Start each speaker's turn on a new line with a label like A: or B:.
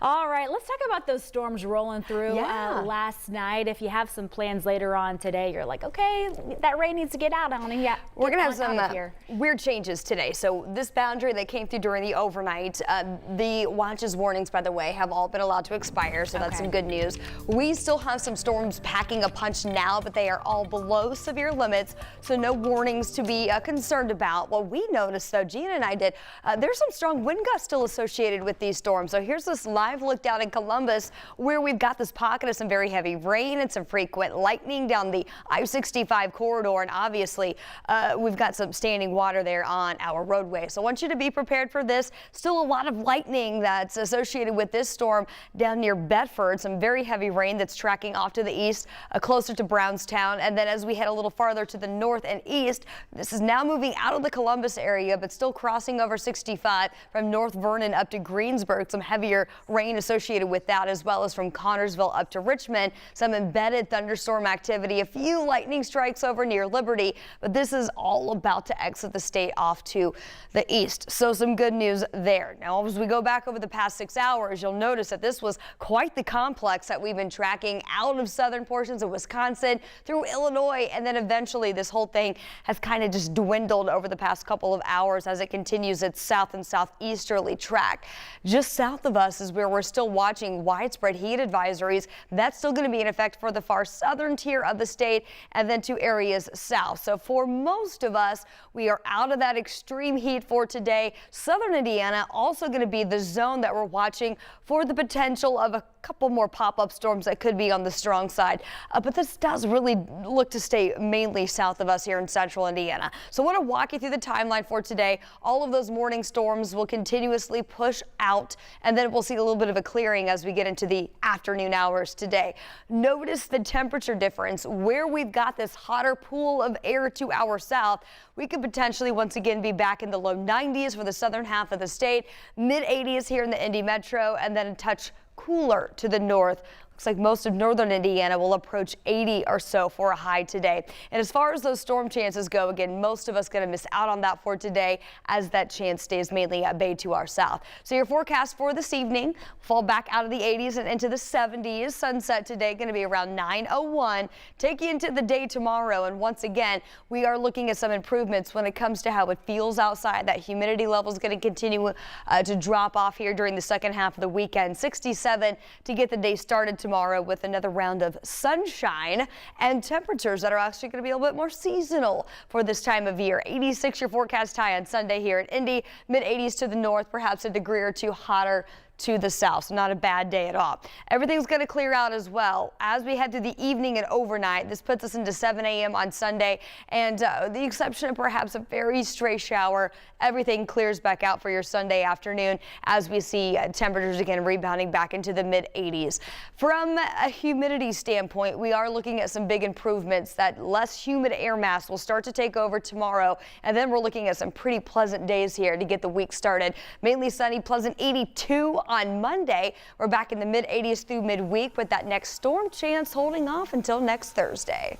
A: All right, let's talk about those storms rolling through last night. If you have some plans later on today, you're like, okay, that rain needs to get out on it. Yeah,
B: we're gonna have some weird changes today. So this boundary that came through during the overnight, the watches warnings, by the way, have all been allowed to expire. So that's some good news. We still have some storms packing a punch now, but they are all below severe limits. So no warnings to be concerned about. What we noticed, though, Gina and I did, there's some strong wind gusts still associated with these storms. So here's this live look down in Columbus, where we've got this pocket of some very heavy rain and some frequent lightning down the I-65 corridor, and obviously we've got some standing water there on our roadway. So I want you to be prepared for this. Still a lot of lightning that's associated with this storm down near Bedford. Some very heavy rain that's tracking off to the east, closer to Brownstown, and then as we head a little farther to the north and east, this is now moving out of the Columbus area, but still crossing over 65 from North Vernon up to Greensburg. Some heavier rain associated with that, as well as from Connorsville up to Richmond. Some embedded thunderstorm activity, a few lightning strikes over near Liberty, but this is all about to exit the state off to the east. So some good news there. Now, as we go back over the past 6 hours, you'll notice that this was quite the complex that we've been tracking out of southern portions of Wisconsin through Illinois, and then eventually this whole thing has kind of just dwindled over the past couple of hours as it continues its south and southeasterly track. Just south of us is where we're still watching widespread heat advisories. That's still going to be in effect for the far southern tier of the state and then to areas south. So for most of us, we are out of that extreme heat for today. Southern Indiana also going to be the zone that we're watching for the potential of a couple more pop-up storms that could be on the strong side. But this does really look to stay mainly south of us here in central Indiana. So I want to walk you through the timeline for today. All of those morning storms will continuously push out, and then we'll see a little bit of a clearing as we get into the afternoon hours today. Notice the temperature difference. Where we've got this hotter pool of air to our south, we could potentially once again be back in the low 90s for the southern half of the state, mid 80s here in the Indy Metro, and then a touch cooler to the north. Looks like most of northern Indiana will approach 80 or so for a high today. And as far as those storm chances go, again, most of us going to miss out on that for today as that chance stays mainly at bay to our south. So your forecast for this evening, fall back out of the 80s and into the 70s. Sunset today going to be around 9:01. Take you into the day tomorrow. And once again, we are looking at some improvements when it comes to how it feels outside. That humidity level is going to continue to drop off here during the second half of the weekend. 67 to get the day started tomorrow with another round of sunshine and temperatures that are actually going to be a little bit more seasonal for this time of year. 86 your forecast high on Sunday here at Indy, mid 80s to the north, perhaps a degree or two hotter to the south. So not a bad day at all. Everything's going to clear out as well as we head through the evening and overnight. This puts us into 7 a.m. on Sunday, and the exception of perhaps a very stray shower, everything clears back out for your Sunday afternoon as we see temperatures again rebounding back into the mid 80s. From a humidity standpoint, we are looking at some big improvements. That less humid air mass will start to take over tomorrow, and then we're looking at some pretty pleasant days here to get the week started. Mainly sunny, pleasant 82 on Monday. We're back in the mid 80s through midweek, with that next storm chance holding off until next Thursday.